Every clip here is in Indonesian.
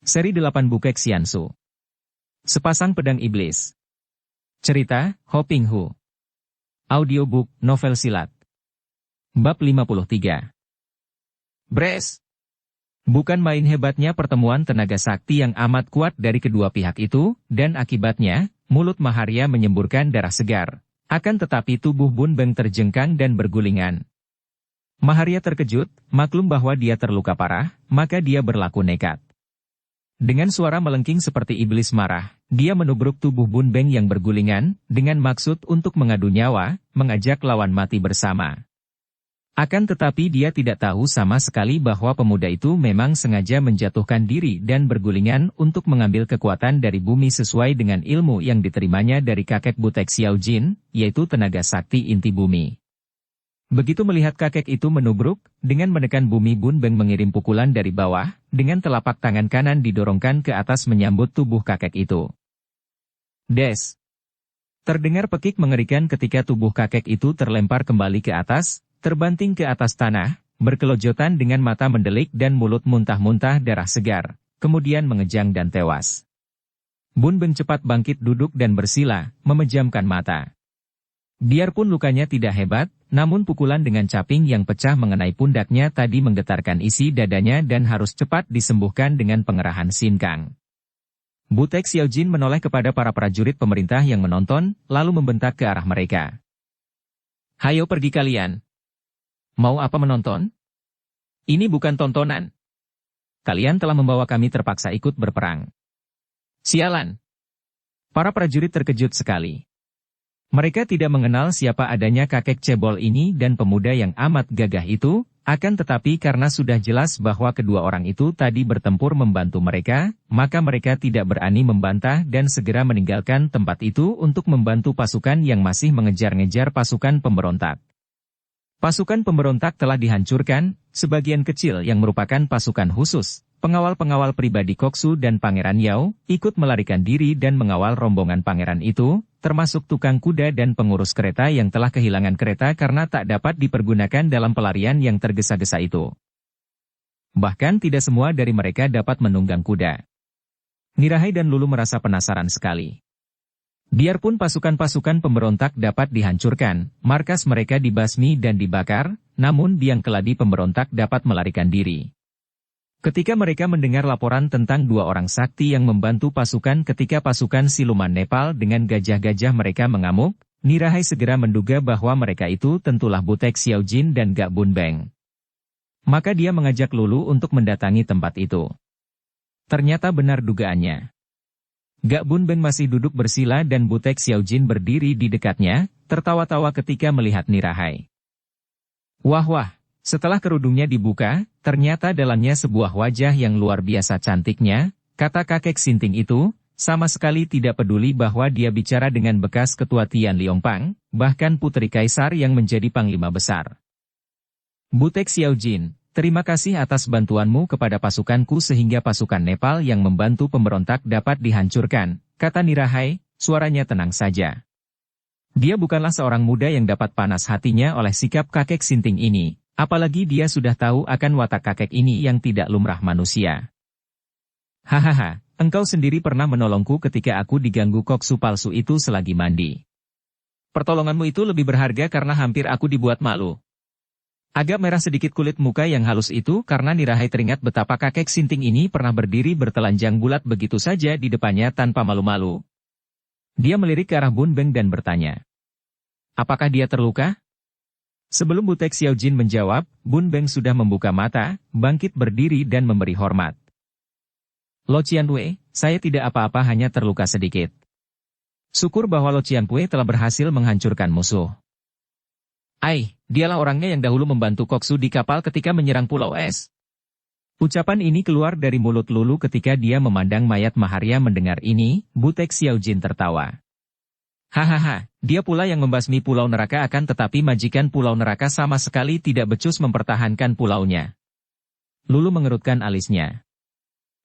Seri 8 Bukek Xiansu. Sepasang Pedang Iblis. Cerita, Hoping Hu. Audiobook, novel silat. Bab 53. Bres! Bukan main hebatnya pertemuan tenaga sakti yang amat kuat dari kedua pihak itu, dan akibatnya, mulut Maharia menyemburkan darah segar. Akan tetapi tubuh Bun Beng terjengkang dan bergulingan. Maharia terkejut, maklum bahwa dia terluka parah, maka dia berlaku nekat. Dengan suara melengking seperti iblis marah, dia menubruk tubuh Bun Beng yang bergulingan, dengan maksud untuk mengadu nyawa, mengajak lawan mati bersama. Akan tetapi dia tidak tahu sama sekali bahwa pemuda itu memang sengaja menjatuhkan diri dan bergulingan untuk mengambil kekuatan dari bumi sesuai dengan ilmu yang diterimanya dari kakek Butek Xiao Jin, yaitu tenaga sakti inti bumi. Begitu melihat kakek itu menubruk, dengan menekan bumi Bun Beng mengirim pukulan dari bawah, dengan telapak tangan kanan didorongkan ke atas menyambut tubuh kakek itu. Des! Terdengar pekik mengerikan ketika tubuh kakek itu terlempar kembali ke atas, terbanting ke atas tanah, berkelojotan dengan mata mendelik dan mulut muntah-muntah darah segar, kemudian mengejang dan tewas. Bun Beng cepat bangkit duduk dan bersila, memejamkan mata. Biarpun lukanya tidak hebat, namun pukulan dengan caping yang pecah mengenai pundaknya tadi menggetarkan isi dadanya dan harus cepat disembuhkan dengan pengerahan sinkang. Butek Xiao Jin menoleh kepada para prajurit pemerintah yang menonton, lalu membentak ke arah mereka. Hayo pergi kalian. Mau apa menonton? Ini bukan tontonan. Kalian telah membawa kami terpaksa ikut berperang. Sialan. Para prajurit terkejut sekali. Mereka tidak mengenal siapa adanya kakek cebol ini dan pemuda yang amat gagah itu, akan tetapi karena sudah jelas bahwa kedua orang itu tadi bertempur membantu mereka, maka mereka tidak berani membantah dan segera meninggalkan tempat itu untuk membantu pasukan yang masih mengejar-ngejar pasukan pemberontak. Pasukan pemberontak telah dihancurkan, sebagian kecil yang merupakan pasukan khusus, pengawal-pengawal pribadi Koksu dan Pangeran Yao, ikut melarikan diri dan mengawal rombongan pangeran itu, termasuk tukang kuda dan pengurus kereta yang telah kehilangan kereta karena tak dapat dipergunakan dalam pelarian yang tergesa-gesa itu. Bahkan tidak semua dari mereka dapat menunggang kuda. Nirahai dan Lulu merasa penasaran sekali. Biarpun pasukan-pasukan pemberontak dapat dihancurkan, markas mereka dibasmi dan dibakar, namun biang keladi pemberontak dapat melarikan diri. Ketika mereka mendengar laporan tentang dua orang sakti yang membantu pasukan ketika pasukan siluman Nepal dengan gajah-gajah mereka mengamuk, Nirahai segera menduga bahwa mereka itu tentulah Butek Xiao Jin dan Gak Bun Beng. Maka dia mengajak Lulu untuk mendatangi tempat itu. Ternyata benar dugaannya. Gak Bun Beng masih duduk bersila dan Butek Xiao Jin berdiri di dekatnya, tertawa-tawa ketika melihat Nirahai. Wah, setelah kerudungnya dibuka, ternyata dalamnya sebuah wajah yang luar biasa cantiknya, kata kakek Sinting itu, sama sekali tidak peduli bahwa dia bicara dengan bekas ketua Tian Liongpang, bahkan putri kaisar yang menjadi panglima besar. Butek Xiao Jin, terima kasih atas bantuanmu kepada pasukanku sehingga pasukan Nepal yang membantu pemberontak dapat dihancurkan, kata Nirahai, suaranya tenang saja. Dia bukanlah seorang muda yang dapat panas hatinya oleh sikap kakek Sinting ini. Apalagi dia sudah tahu akan watak kakek ini yang tidak lumrah manusia. Hahaha, engkau sendiri pernah menolongku ketika aku diganggu koksu palsu itu selagi mandi. Pertolonganmu itu lebih berharga karena hampir aku dibuat malu. Agak merah sedikit kulit muka yang halus itu karena Nirahai teringat betapa kakek Sinting ini pernah berdiri bertelanjang bulat begitu saja di depannya tanpa malu-malu. Dia melirik ke arah Bun Beng dan bertanya. Apakah dia terluka? Sebelum Butek Xiao Jin menjawab, Bun Beng sudah membuka mata, bangkit berdiri dan memberi hormat. Lo Qianwei, saya tidak apa-apa hanya terluka sedikit. Syukur bahwa Lo Qianwei telah berhasil menghancurkan musuh. Dialah orangnya yang dahulu membantu Koksu di kapal ketika menyerang Pulau Es. Ucapan ini keluar dari mulut Lulu ketika dia memandang mayat Maharia. Mendengar ini, Butek Xiao Jin tertawa. Hahaha, dia pula yang membasmi Pulau Neraka akan tetapi majikan Pulau Neraka sama sekali tidak becus mempertahankan pulaunya. Lulu mengerutkan alisnya.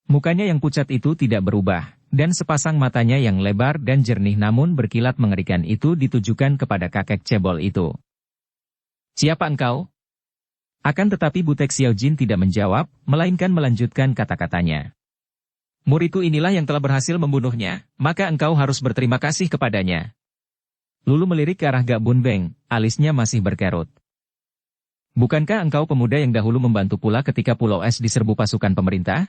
Mukanya yang pucat itu tidak berubah, dan sepasang matanya yang lebar dan jernih namun berkilat mengerikan itu ditujukan kepada kakek cebol itu. Siapa engkau? Akan tetapi Butek Xiao Jin tidak menjawab, melainkan melanjutkan kata-katanya. Muridku inilah yang telah berhasil membunuhnya, maka engkau harus berterima kasih kepadanya. Lulu melirik ke arah Gak Bun Beng, alisnya masih berkerut. Bukankah engkau pemuda yang dahulu membantu pula ketika Pulau Es diserbu pasukan pemerintah?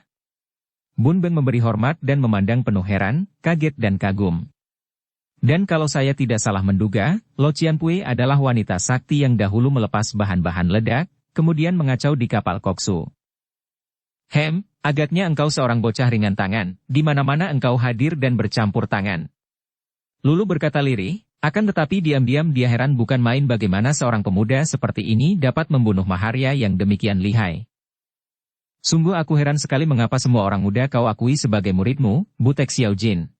Bun Beng memberi hormat dan memandang penuh heran, kaget dan kagum. Dan kalau saya tidak salah menduga, Lo Cianpui adalah wanita sakti yang dahulu melepas bahan-bahan ledak, kemudian mengacau di kapal Koksu. Agaknya engkau seorang bocah ringan tangan, di mana-mana engkau hadir dan bercampur tangan. Lulu berkata lirih, akan tetapi diam-diam dia heran bukan main bagaimana seorang pemuda seperti ini dapat membunuh Maharya yang demikian lihai. Sungguh aku heran sekali mengapa semua orang muda kau akui sebagai muridmu, Butek Xiaojin.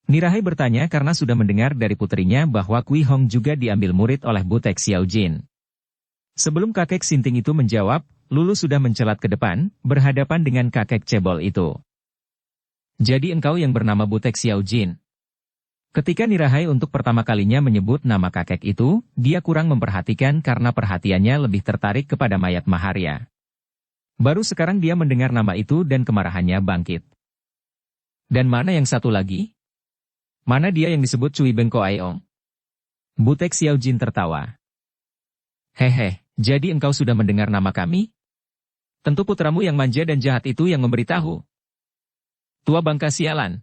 Nirahai bertanya karena sudah mendengar dari putrinya bahwa Kui Hong juga diambil murid oleh Butek Xiaojin. Sebelum kakek Sinting itu menjawab, Lulu sudah mencelat ke depan, berhadapan dengan kakek cebol itu. Jadi engkau yang bernama Butek Xiaojin. Ketika Nirahai untuk pertama kalinya menyebut nama kakek itu, dia kurang memperhatikan karena perhatiannya lebih tertarik kepada mayat Maharya. Baru sekarang dia mendengar nama itu dan kemarahannya bangkit. Dan mana yang satu lagi? Mana dia yang disebut Cui Bengko Aiong? Butek Xiaojin tertawa. Hehe, jadi engkau sudah mendengar nama kami? Tentu putramu yang manja dan jahat itu yang memberitahu. Tua bangka sialan.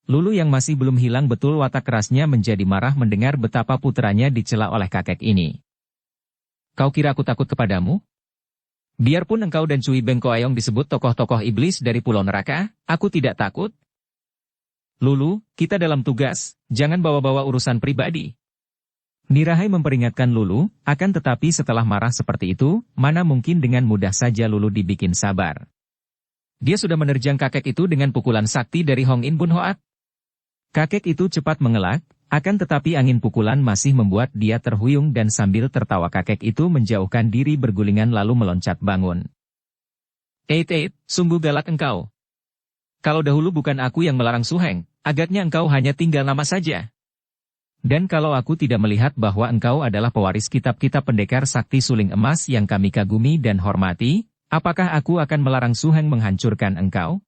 Lulu yang masih belum hilang betul watak kerasnya menjadi marah mendengar betapa putranya dicela oleh kakek ini. Kau kira aku takut kepadamu? Biarpun engkau dan Cui Bengko Aiong disebut tokoh-tokoh iblis dari Pulau Neraka, aku tidak takut. Lulu, kita dalam tugas, jangan bawa-bawa urusan pribadi. Nirahai memperingatkan Lulu, akan tetapi setelah marah seperti itu, mana mungkin dengan mudah saja Lulu dibikin sabar. Dia sudah menerjang kakek itu dengan pukulan sakti dari Hong In Bun Hoat. Kakek itu cepat mengelak, akan tetapi angin pukulan masih membuat dia terhuyung dan sambil tertawa kakek itu menjauhkan diri bergulingan lalu meloncat bangun. Sungguh galak engkau. Kalau dahulu bukan aku yang melarang Su Heng, agaknya engkau hanya tinggal nama saja. Dan kalau aku tidak melihat bahwa engkau adalah pewaris kitab-kitab pendekar sakti suling emas yang kami kagumi dan hormati, apakah aku akan melarang Su Heng menghancurkan engkau?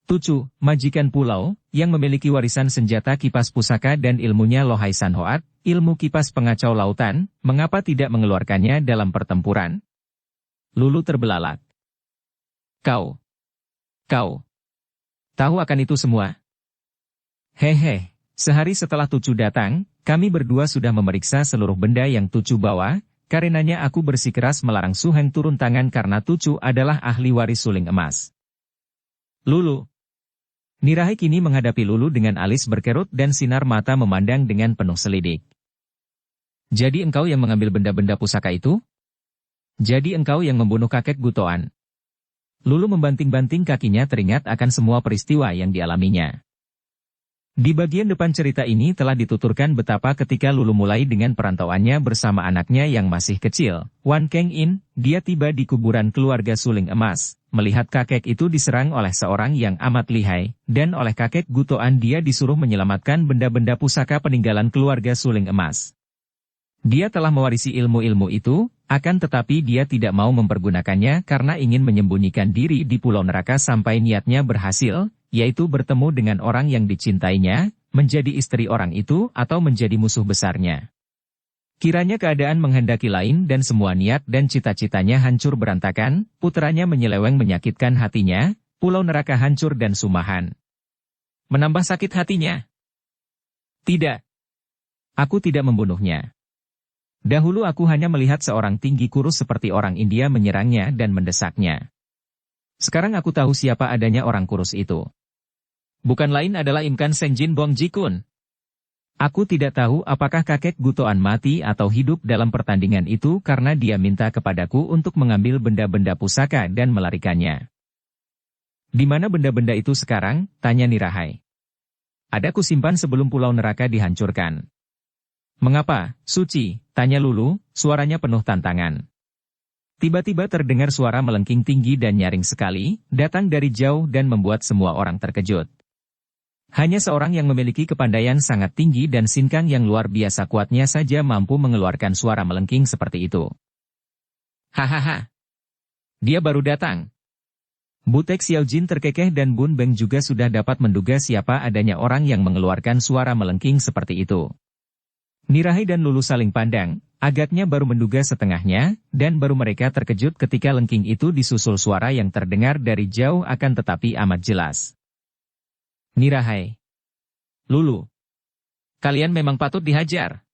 Tucu, majikan pulau, yang memiliki warisan senjata kipas pusaka dan ilmunya Lohai San Hoat, ilmu kipas pengacau lautan, mengapa tidak mengeluarkannya dalam pertempuran? Lulu terbelalak. Kau tahu akan itu semua? Hehe. Sehari setelah Tucu datang, kami berdua sudah memeriksa seluruh benda yang Tucu bawa, karenanya aku bersikeras melarang Su Heng turun tangan karena Tucu adalah ahli waris suling emas. Lulu. Nirahai kini menghadapi Lulu dengan alis berkerut dan sinar mata memandang dengan penuh selidik. Jadi engkau yang mengambil benda-benda pusaka itu? Jadi engkau yang membunuh kakek Gutoan? Lulu membanting-banting kakinya teringat akan semua peristiwa yang dialaminya. Di bagian depan cerita ini telah dituturkan betapa ketika Lulu mulai dengan perantauannya bersama anaknya yang masih kecil, Wan Keng In, dia tiba di kuburan keluarga suling emas, melihat kakek itu diserang oleh seorang yang amat lihai, dan oleh kakek Gutoan dia disuruh menyelamatkan benda-benda pusaka peninggalan keluarga suling emas. Dia telah mewarisi ilmu-ilmu itu, akan tetapi dia tidak mau mempergunakannya karena ingin menyembunyikan diri di Pulau Neraka sampai niatnya berhasil, yaitu bertemu dengan orang yang dicintainya, menjadi istri orang itu atau menjadi musuh besarnya. Kiranya keadaan menghendaki lain dan semua niat dan cita-citanya hancur berantakan, putranya menyeleweng menyakitkan hatinya, Pulau Neraka hancur dan sumahan. Menambah sakit hatinya? Tidak. Aku tidak membunuhnya. Dahulu aku hanya melihat seorang tinggi kurus seperti orang India menyerangnya dan mendesaknya. Sekarang aku tahu siapa adanya orang kurus itu. Bukan lain adalah Imkan Senjin Bong Jikun. Aku tidak tahu apakah kakek Gutoan mati atau hidup dalam pertandingan itu karena dia minta kepadaku untuk mengambil benda-benda pusaka dan melarikannya. Di mana benda-benda itu sekarang? Tanya Nirahai. Ada kusimpan sebelum Pulau Neraka dihancurkan. Mengapa, Suci? Tanya Lulu, suaranya penuh tantangan. Tiba-tiba terdengar suara melengking tinggi dan nyaring sekali, datang dari jauh dan membuat semua orang terkejut. Hanya seorang yang memiliki kepandaian sangat tinggi dan sinkang yang luar biasa kuatnya saja mampu mengeluarkan suara melengking seperti itu. Hahaha. Dia baru datang. Butek Xiaojin terkekeh dan Bun Beng juga sudah dapat menduga siapa adanya orang yang mengeluarkan suara melengking seperti itu. Nirahai dan Lulu saling pandang, agaknya baru menduga setengahnya, dan baru mereka terkejut ketika lengking itu disusul suara yang terdengar dari jauh akan tetapi amat jelas. Nirahai. Lulu. Kalian memang patut dihajar.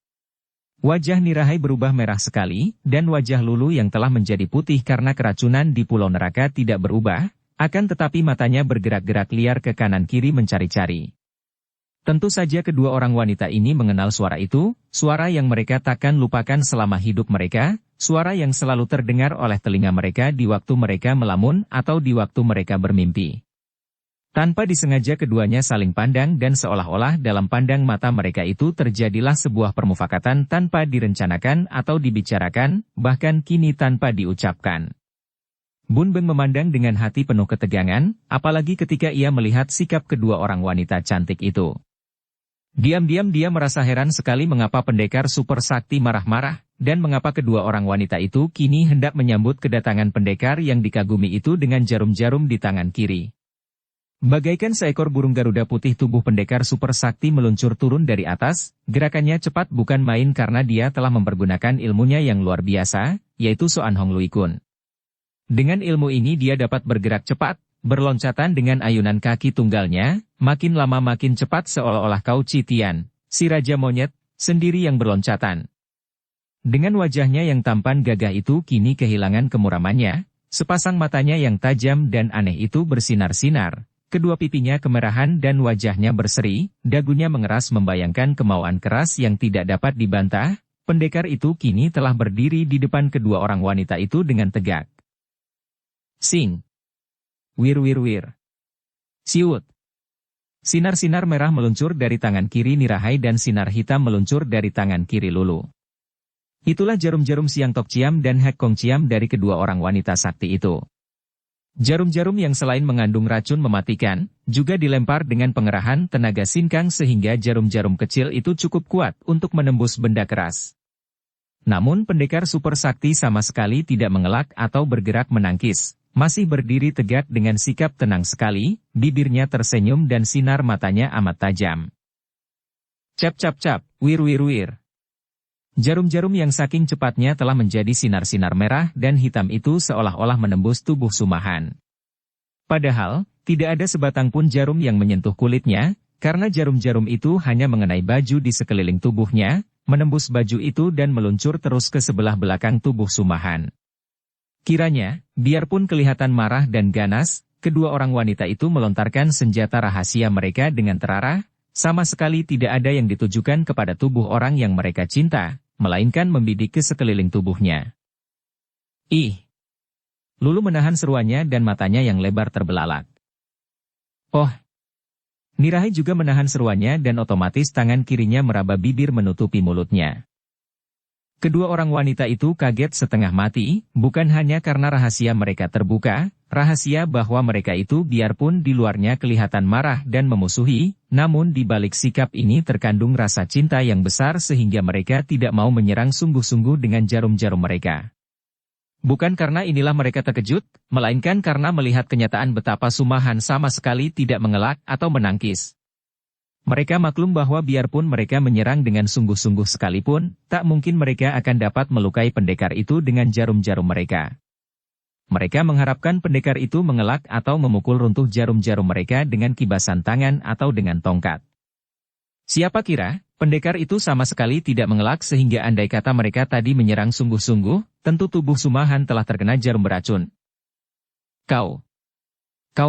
Wajah Nirahai berubah merah sekali, dan wajah Lulu yang telah menjadi putih karena keracunan di Pulau Neraka tidak berubah, akan tetapi matanya bergerak-gerak liar ke kanan-kiri mencari-cari. Tentu saja kedua orang wanita ini mengenal suara itu, suara yang mereka takkan lupakan selama hidup mereka, suara yang selalu terdengar oleh telinga mereka di waktu mereka melamun atau di waktu mereka bermimpi. Tanpa disengaja keduanya saling pandang dan seolah-olah dalam pandang mata mereka itu terjadilah sebuah permufakatan tanpa direncanakan atau dibicarakan, bahkan kini tanpa diucapkan. Bun Beng memandang dengan hati penuh ketegangan, apalagi ketika ia melihat sikap kedua orang wanita cantik itu. Diam-diam dia merasa heran sekali mengapa pendekar super sakti marah-marah, dan mengapa kedua orang wanita itu kini hendak menyambut kedatangan pendekar yang dikagumi itu dengan jarum-jarum di tangan kiri. Bagaikan seekor burung Garuda putih tubuh pendekar super sakti meluncur turun dari atas, gerakannya cepat bukan main karena dia telah mempergunakan ilmunya yang luar biasa, yaitu Soan Hong Lui Kun. Dengan ilmu ini dia dapat bergerak cepat, berloncatan dengan ayunan kaki tunggalnya, makin lama makin cepat seolah-olah Kau Chi Tian, si Raja Monyet, sendiri yang berloncatan. Dengan wajahnya yang tampan gagah itu kini kehilangan kemuramannya, sepasang matanya yang tajam dan aneh itu bersinar-sinar, kedua pipinya kemerahan dan wajahnya berseri, dagunya mengeras membayangkan kemauan keras yang tidak dapat dibantah, pendekar itu kini telah berdiri di depan kedua orang wanita itu dengan tegak. Sing. Wir wir wir. Siut. Sinar-sinar merah meluncur dari tangan kiri Nirahai dan sinar hitam meluncur dari tangan kiri Lulu. Itulah jarum-jarum Siang Tok Ciam dan Hek Kong Ciam dari kedua orang wanita sakti itu. Jarum-jarum yang selain mengandung racun mematikan, juga dilempar dengan pengerahan tenaga sinkang sehingga jarum-jarum kecil itu cukup kuat untuk menembus benda keras. Namun pendekar super sakti sama sekali tidak mengelak atau bergerak menangkis. Masih berdiri tegak dengan sikap tenang sekali, bibirnya tersenyum dan sinar matanya amat tajam. Cap cap cap, wir wir wir. Jarum-jarum yang saking cepatnya telah menjadi sinar-sinar merah dan hitam itu seolah-olah menembus tubuh Sumahan. Padahal, tidak ada sebatang pun jarum yang menyentuh kulitnya, karena jarum-jarum itu hanya mengenai baju di sekeliling tubuhnya, menembus baju itu dan meluncur terus ke sebelah belakang tubuh Sumahan. Kiranya, biarpun kelihatan marah dan ganas, kedua orang wanita itu melontarkan senjata rahasia mereka dengan terarah, sama sekali tidak ada yang ditujukan kepada tubuh orang yang mereka cinta, melainkan membidik ke sekeliling tubuhnya. Ih! Lulu menahan seruannya dan matanya yang lebar terbelalak. Oh! Nirahai juga menahan seruannya dan otomatis tangan kirinya meraba bibir menutupi mulutnya. Kedua orang wanita itu kaget setengah mati, bukan hanya karena rahasia mereka terbuka, rahasia bahwa mereka itu biarpun di luarnya kelihatan marah dan memusuhi, namun di balik sikap ini terkandung rasa cinta yang besar sehingga mereka tidak mau menyerang sungguh-sungguh dengan jarum-jarum mereka. Bukan karena inilah mereka terkejut, melainkan karena melihat kenyataan betapa Sumahan sama sekali tidak mengelak atau menangkis. Mereka maklum bahwa biarpun mereka menyerang dengan sungguh-sungguh sekalipun, tak mungkin mereka akan dapat melukai pendekar itu dengan jarum-jarum mereka. Mereka mengharapkan pendekar itu mengelak atau memukul runtuh jarum-jarum mereka dengan kibasan tangan atau dengan tongkat. Siapa kira, pendekar itu sama sekali tidak mengelak sehingga andai kata mereka tadi menyerang sungguh-sungguh, tentu tubuh Sumahan telah terkena jarum beracun. Kau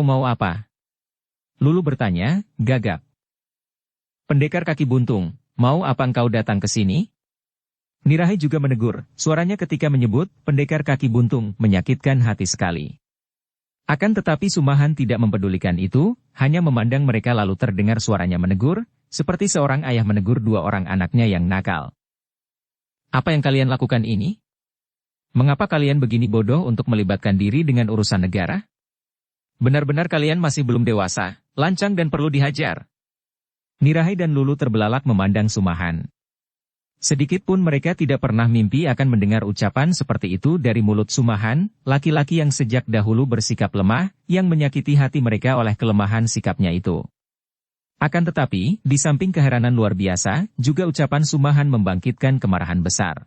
mau apa? Lulu bertanya, gagap. Pendekar kaki buntung, mau apa engkau datang ke sini? Nirahai juga menegur, suaranya ketika menyebut pendekar kaki buntung menyakitkan hati sekali. Akan tetapi Sumahan tidak mempedulikan itu, hanya memandang mereka lalu terdengar suaranya menegur, seperti seorang ayah menegur dua orang anaknya yang nakal. Apa yang kalian lakukan ini? Mengapa kalian begini bodoh untuk melibatkan diri dengan urusan negara? Benar-benar kalian masih belum dewasa, lancang dan perlu dihajar. Nirahai dan Lulu terbelalak memandang Sumahan. Sedikit pun mereka tidak pernah mimpi akan mendengar ucapan seperti itu dari mulut Sumahan, laki-laki yang sejak dahulu bersikap lemah, yang menyakiti hati mereka oleh kelemahan sikapnya itu. Akan tetapi, di samping keheranan luar biasa, juga ucapan Sumahan membangkitkan kemarahan besar.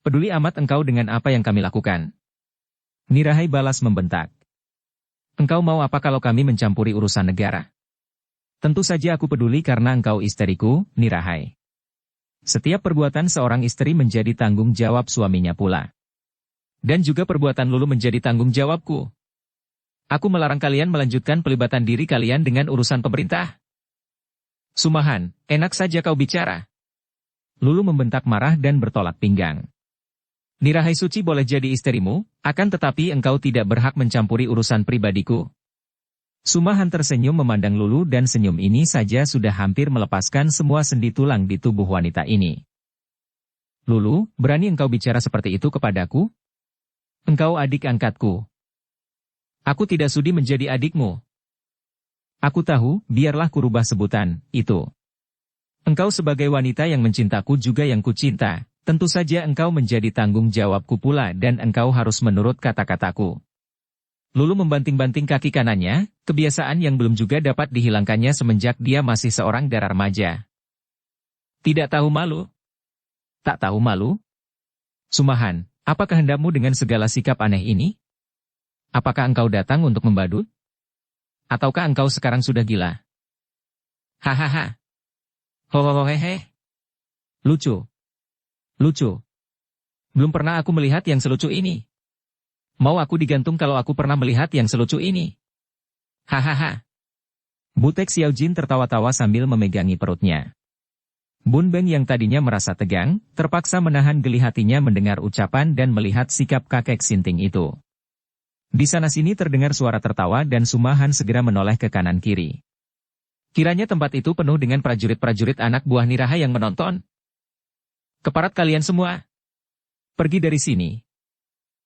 Peduli amat engkau dengan apa yang kami lakukan? Nirahai balas membentak. Engkau mau apa kalau kami mencampuri urusan negara? Tentu saja aku peduli karena engkau istriku, Nirahai. Setiap perbuatan seorang istri menjadi tanggung jawab suaminya pula. Dan juga perbuatan Lulu menjadi tanggung jawabku. Aku melarang kalian melanjutkan pelibatan diri kalian dengan urusan pemerintah. Sumahan, enak saja kau bicara. Lulu membentak marah dan bertolak pinggang. Nirahai Suci boleh jadi istrimu, akan tetapi engkau tidak berhak mencampuri urusan pribadiku. Sumahan tersenyum memandang Lulu dan senyum ini saja sudah hampir melepaskan semua sendi tulang di tubuh wanita ini. Lulu, berani engkau bicara seperti itu kepadaku? Engkau adik angkatku. Aku tidak sudi menjadi adikmu. Aku tahu, biarlah kurubah sebutan, itu. Engkau sebagai wanita yang mencintaku juga yang kucinta, tentu saja engkau menjadi tanggung jawabku pula dan engkau harus menurut kata-kataku. Lulu membanting-banting kaki kanannya, kebiasaan yang belum juga dapat dihilangkannya semenjak dia masih seorang dara remaja. Tidak tahu malu? Tak tahu malu? Sumahan, apa kehendakmu dengan segala sikap aneh ini? Apakah engkau datang untuk membadut? Ataukah engkau sekarang sudah gila? Hahaha. Hohohohehe. Lucu. Lucu. Belum pernah aku melihat yang selucu ini. Mau aku digantung kalau aku pernah melihat yang selucu ini? Hahaha. Butek Xiaojin tertawa-tawa sambil memegangi perutnya. Bun Beng yang tadinya merasa tegang, terpaksa menahan geli hatinya mendengar ucapan dan melihat sikap kakek Sinting itu. Di sana-sini terdengar suara tertawa dan Sumahan segera menoleh ke kanan kiri. Kiranya tempat itu penuh dengan prajurit-prajurit anak buah Nirahai yang menonton. Keparat kalian semua. Pergi dari sini.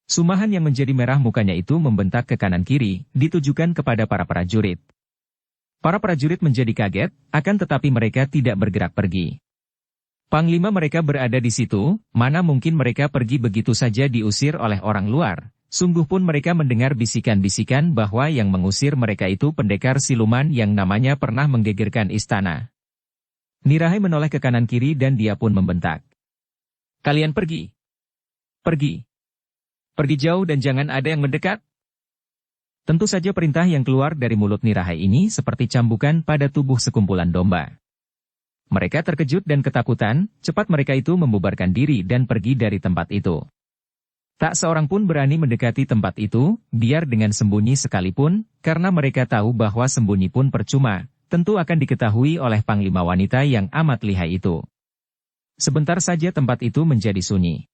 Sumahan yang menjadi merah mukanya itu membentak ke kanan kiri, ditujukan kepada para prajurit. Para prajurit menjadi kaget, akan tetapi mereka tidak bergerak pergi. Panglima mereka berada di situ, mana mungkin mereka pergi begitu saja diusir oleh orang luar. Sungguh pun mereka mendengar bisikan-bisikan bahwa yang mengusir mereka itu pendekar siluman yang namanya pernah menggegerkan istana. Nirahai menoleh ke kanan kiri dan dia pun membentak. Kalian pergi. Pergi. Pergi jauh dan jangan ada yang mendekat. Tentu saja perintah yang keluar dari mulut Nirahai ini seperti cambukan pada tubuh sekumpulan domba. Mereka terkejut dan ketakutan, cepat mereka itu membubarkan diri dan pergi dari tempat itu. Tak seorang pun berani mendekati tempat itu, biar dengan sembunyi sekalipun, karena mereka tahu bahwa sembunyi pun percuma, tentu akan diketahui oleh panglima wanita yang amat lihai itu. Sebentar saja tempat itu menjadi sunyi.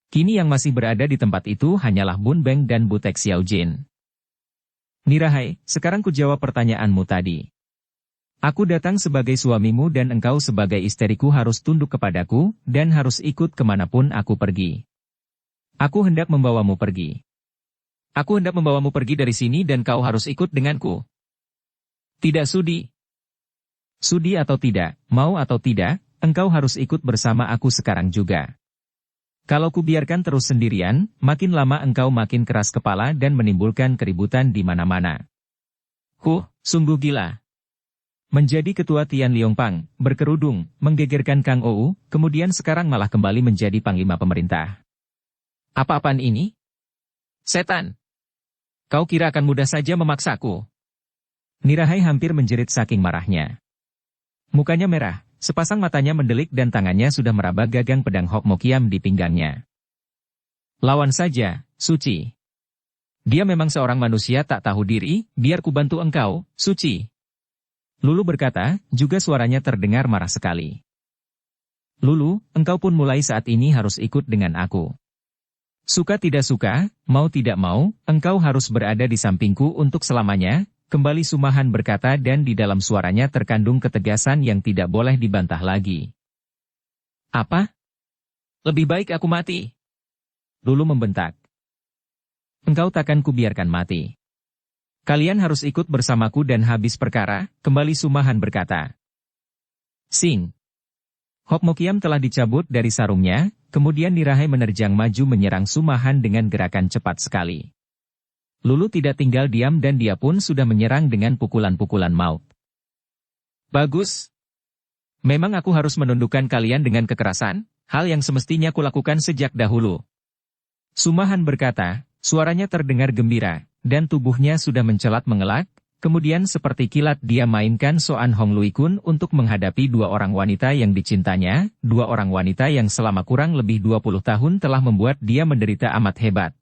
Kini yang masih berada di tempat itu hanyalah Bun Beng dan Butek Xiaojin. Nirahai, sekarang ku jawab pertanyaanmu tadi. Aku datang sebagai suamimu dan engkau sebagai istriku harus tunduk kepadaku, dan harus ikut kemanapun aku pergi. Aku hendak membawamu pergi. Aku hendak membawamu pergi dari sini dan kau harus ikut denganku. Tidak sudi. Sudi atau tidak, mau atau tidak, engkau harus ikut bersama aku sekarang juga. Kalau ku biarkan terus sendirian, makin lama engkau makin keras kepala dan menimbulkan keributan di mana-mana. Sungguh gila. Menjadi ketua Tian Liongpang, berkerudung, menggegerkan Kang Ou, kemudian sekarang malah kembali menjadi panglima pemerintah. Apa-apaan ini? Setan! Kau kira akan mudah saja memaksaku? Nirahai hampir menjerit saking marahnya. Mukanya merah, sepasang matanya mendelik dan tangannya sudah meraba gagang pedang Hok Mokiam di pinggangnya. Lawan saja, Suci. Dia memang seorang manusia tak tahu diri, biar ku bantu engkau, Suci. Lulu berkata, juga suaranya terdengar marah sekali. Lulu, engkau pun mulai saat ini harus ikut dengan aku. Suka tidak suka, mau tidak mau, engkau harus berada di sampingku untuk selamanya, kembali Sumahan berkata dan di dalam suaranya terkandung ketegasan yang tidak boleh dibantah lagi. Apa? Lebih baik aku mati. Lulu membentak. Engkau takkan kubiarkan mati. Kalian harus ikut bersamaku dan habis perkara, kembali Sumahan berkata. Sing. Hok Mokiam telah dicabut dari sarungnya, kemudian Nirahai menerjang maju menyerang Sumahan dengan gerakan cepat sekali. Lulu tidak tinggal diam dan dia pun sudah menyerang dengan pukulan-pukulan maut. Bagus. Memang aku harus menundukkan kalian dengan kekerasan, hal yang semestinya kulakukan sejak dahulu. Sumahan berkata, suaranya terdengar gembira, dan tubuhnya sudah mencelat mengelak, kemudian seperti kilat dia mainkan Soan Hong Lui Kun untuk menghadapi dua orang wanita yang dicintanya, dua orang wanita yang selama kurang lebih 20 tahun telah membuat dia menderita amat hebat.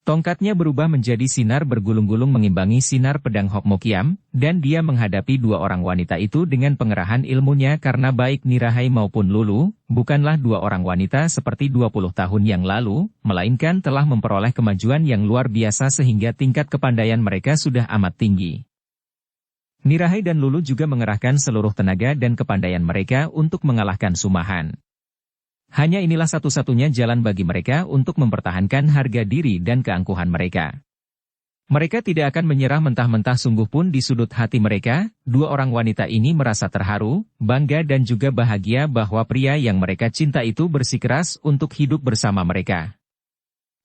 Tongkatnya berubah menjadi sinar bergulung-gulung mengimbangi sinar pedang Hok Mo Kiam, dan dia menghadapi dua orang wanita itu dengan pengerahan ilmunya karena baik Nirahai maupun Lulu, bukanlah dua orang wanita seperti 20 tahun yang lalu, melainkan telah memperoleh kemajuan yang luar biasa sehingga tingkat kepandaian mereka sudah amat tinggi. Nirahai dan Lulu juga mengerahkan seluruh tenaga dan kepandaian mereka untuk mengalahkan Sumahan. Hanya inilah satu-satunya jalan bagi mereka untuk mempertahankan harga diri dan keangkuhan mereka. Mereka tidak akan menyerah mentah-mentah sungguh pun di sudut hati mereka, dua orang wanita ini merasa terharu, bangga dan juga bahagia bahwa pria yang mereka cinta itu bersikeras untuk hidup bersama mereka.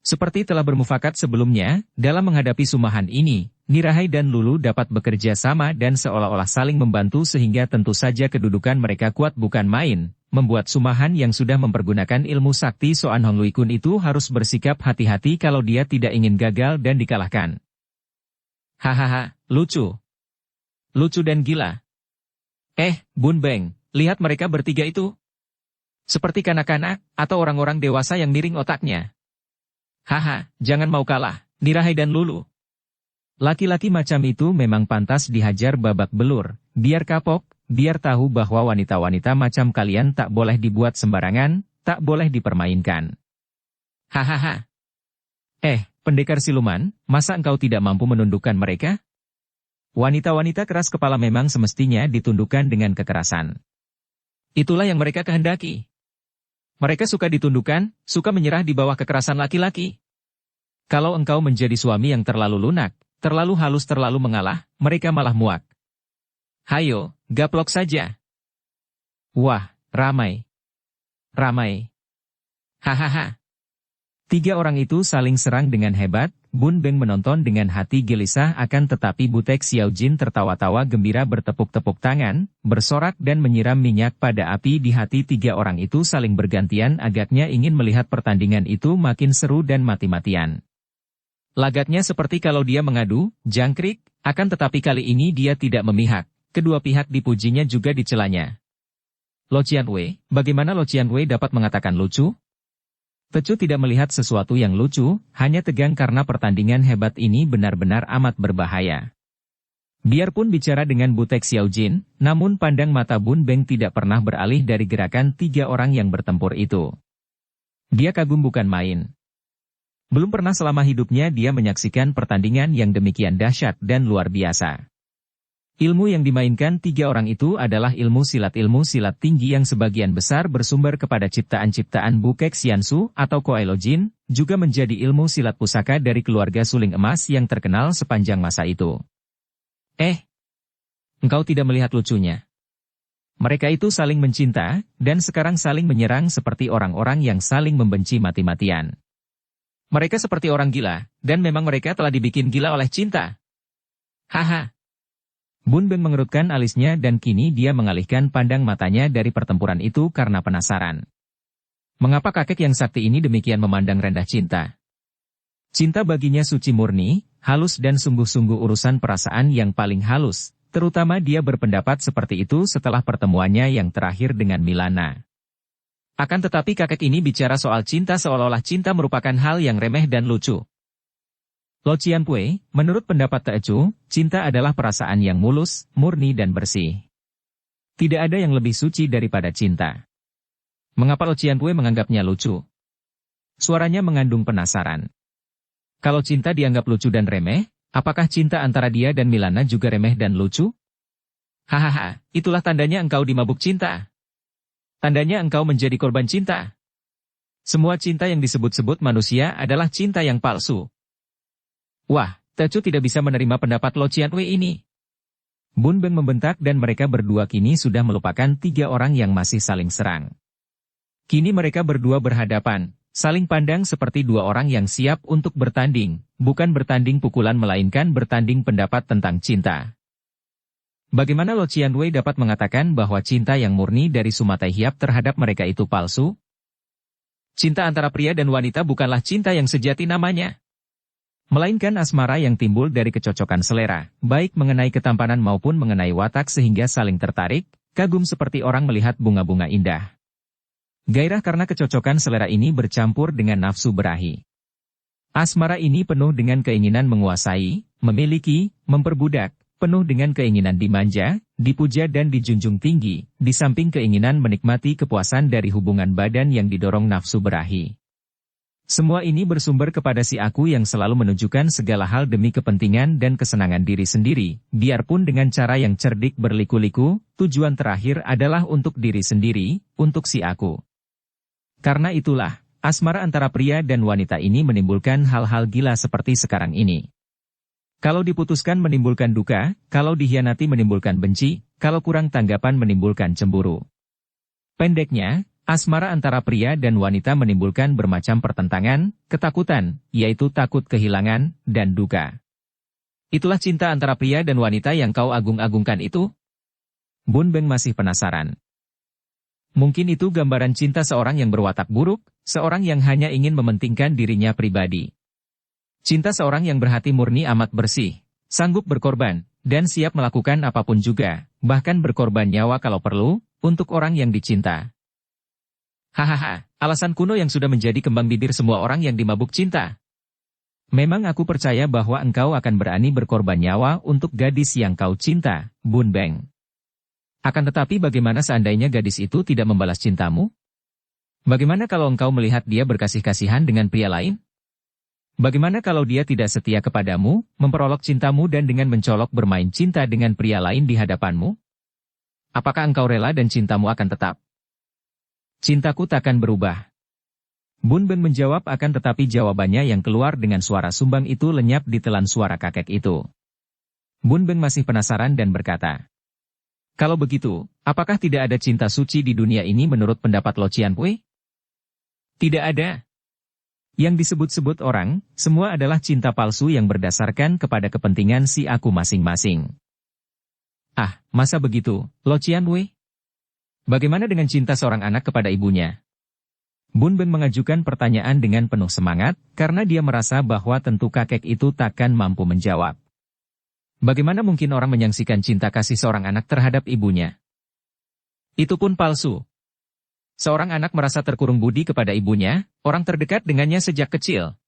Seperti telah bermufakat sebelumnya, dalam menghadapi Sumahan ini, Nirahai dan Lulu dapat bekerja sama dan seolah-olah saling membantu sehingga tentu saja kedudukan mereka kuat bukan main, membuat Sumahan yang sudah mempergunakan ilmu sakti Soan Hong Lui Kun itu harus bersikap hati-hati kalau dia tidak ingin gagal dan dikalahkan. Hahaha, lucu. Lucu dan gila. Bun Beng, lihat mereka bertiga itu. Seperti kanak-kanak, atau orang-orang dewasa yang miring otaknya. Haha, jangan mau kalah, Nirahai dan Lulu. Laki-laki macam itu memang pantas dihajar babak belur, biar kapok, biar tahu bahwa wanita-wanita macam kalian tak boleh dibuat sembarangan, tak boleh dipermainkan. Hahaha. Pendekar siluman, masa engkau tidak mampu menundukkan mereka? Wanita-wanita keras kepala memang semestinya ditundukkan dengan kekerasan. Itulah yang mereka kehendaki. Mereka suka ditundukkan, suka menyerah di bawah kekerasan laki-laki. Kalau engkau menjadi suami yang terlalu lunak, terlalu halus terlalu mengalah, mereka malah muak. Hayo, gaplok saja. Wah, ramai. Ramai. Hahaha. Tiga orang itu saling serang dengan hebat, Bun Beng menonton dengan hati gelisah akan tetapi Butek Xiao Jin tertawa-tawa gembira bertepuk-tepuk tangan, bersorak dan menyiram minyak pada api di hati tiga orang itu saling bergantian agaknya ingin melihat pertandingan itu makin seru dan mati-matian. Lagatnya seperti kalau dia mengadu, jangkrik, akan tetapi kali ini dia tidak memihak, kedua pihak dipujinya juga dicelanya. Lo Qianwei, bagaimana Lo Qianwei dapat mengatakan lucu? Tecu tidak melihat sesuatu yang lucu, hanya tegang karena pertandingan hebat ini benar-benar amat berbahaya. Biarpun bicara dengan Butek Xiao Jin, namun pandang mata Bun Beng tidak pernah beralih dari gerakan tiga orang yang bertempur itu. Dia kagum bukan main. Belum pernah selama hidupnya dia menyaksikan pertandingan yang demikian dahsyat dan luar biasa. Ilmu yang dimainkan tiga orang itu adalah ilmu silat tinggi yang sebagian besar bersumber kepada ciptaan-ciptaan Bukek Xiansu atau Koelo Jin, juga menjadi ilmu silat pusaka dari keluarga suling emas yang terkenal sepanjang masa itu. Engkau tidak melihat lucunya. Mereka itu saling mencinta, dan sekarang saling menyerang seperti orang-orang yang saling membenci mati-matian. Mereka seperti orang gila, dan memang mereka telah dibikin gila oleh cinta. Haha. Bun Beng mengerutkan alisnya dan kini dia mengalihkan pandang matanya dari pertempuran itu karena penasaran. Mengapa kakek yang sakti ini demikian memandang rendah cinta? Cinta baginya suci murni, halus dan sungguh-sungguh urusan perasaan yang paling halus, terutama dia berpendapat seperti itu setelah pertemuannya yang terakhir dengan Milana. Akan tetapi kakek ini bicara soal cinta seolah-olah cinta merupakan hal yang remeh dan lucu. Lo Qianwei, menurut pendapat Tecu, cinta adalah perasaan yang mulus, murni dan bersih. Tidak ada yang lebih suci daripada cinta. Mengapa Lo Qianwei menganggapnya lucu? Suaranya mengandung penasaran. Kalau cinta dianggap lucu dan remeh, apakah cinta antara dia dan Milana juga remeh dan lucu? Hahaha, itulah tandanya engkau dimabuk cinta. Tandanya engkau menjadi korban cinta. Semua cinta yang disebut-sebut manusia adalah cinta yang palsu. Wah, Tecu tidak bisa menerima pendapat Lo Qianwei ini. Bun Beng membentak dan mereka berdua kini sudah melupakan tiga orang yang masih saling serang. Kini mereka berdua berhadapan, saling pandang seperti dua orang yang siap untuk bertanding, bukan bertanding pukulan melainkan bertanding pendapat tentang cinta. Bagaimana Lo Qianwei dapat mengatakan bahwa cinta yang murni dari Sumatai Hiap terhadap mereka itu palsu? Cinta antara pria dan wanita bukanlah cinta yang sejati namanya, melainkan asmara yang timbul dari kecocokan selera, baik mengenai ketampanan maupun mengenai watak sehingga saling tertarik, kagum seperti orang melihat bunga-bunga indah. Gairah karena kecocokan selera ini bercampur dengan nafsu berahi. Asmara ini penuh dengan keinginan menguasai, memiliki, memperbudak, penuh dengan keinginan dimanja, dipuja dan dijunjung tinggi, di samping keinginan menikmati kepuasan dari hubungan badan yang didorong nafsu berahi. Semua ini bersumber kepada si aku yang selalu menunjukkan segala hal demi kepentingan dan kesenangan diri sendiri, biarpun dengan cara yang cerdik berliku-liku, tujuan terakhir adalah untuk diri sendiri, untuk si aku. Karena itulah, asmara antara pria dan wanita ini menimbulkan hal-hal gila seperti sekarang ini. Kalau diputuskan menimbulkan duka, kalau dikhianati menimbulkan benci, kalau kurang tanggapan menimbulkan cemburu. Pendeknya, asmara antara pria dan wanita menimbulkan bermacam pertentangan, ketakutan, yaitu takut kehilangan, dan duka. Itulah cinta antara pria dan wanita yang kau agung-agungkan itu? Bun Beng masih penasaran. Mungkin itu gambaran cinta seorang yang berwatak buruk, seorang yang hanya ingin mementingkan dirinya pribadi. Cinta seorang yang berhati murni amat bersih, sanggup berkorban, dan siap melakukan apapun juga, bahkan berkorban nyawa kalau perlu, untuk orang yang dicinta. Hahaha, alasan kuno yang sudah menjadi kembang bibir semua orang yang dimabuk cinta. Memang aku percaya bahwa engkau akan berani berkorban nyawa untuk gadis yang kau cinta, Bun Beng. Akan tetapi bagaimana seandainya gadis itu tidak membalas cintamu? Bagaimana kalau engkau melihat dia berkasih-kasihan dengan pria lain? Bagaimana kalau dia tidak setia kepadamu, memperolok cintamu dan dengan mencolok bermain cinta dengan pria lain di hadapanmu? Apakah engkau rela dan cintamu akan tetap? Cintaku takkan berubah. Bun Beng menjawab akan tetapi jawabannya yang keluar dengan suara sumbang itu lenyap ditelan suara kakek itu. Bun Beng masih penasaran dan berkata, kalau begitu, apakah tidak ada cinta suci di dunia ini menurut pendapat Lo Qianwei? Tidak ada. Yang disebut-sebut orang, semua adalah cinta palsu yang berdasarkan kepada kepentingan si aku masing-masing. Ah, masa begitu, Lo Qianwei? Bagaimana dengan cinta seorang anak kepada ibunya? Bun Beng mengajukan pertanyaan dengan penuh semangat, karena dia merasa bahwa tentu kakek itu takkan mampu menjawab. Bagaimana mungkin orang menyaksikan cinta kasih seorang anak terhadap ibunya? Itu pun palsu. Seorang anak merasa terkurung budi kepada ibunya, orang terdekat dengannya sejak kecil.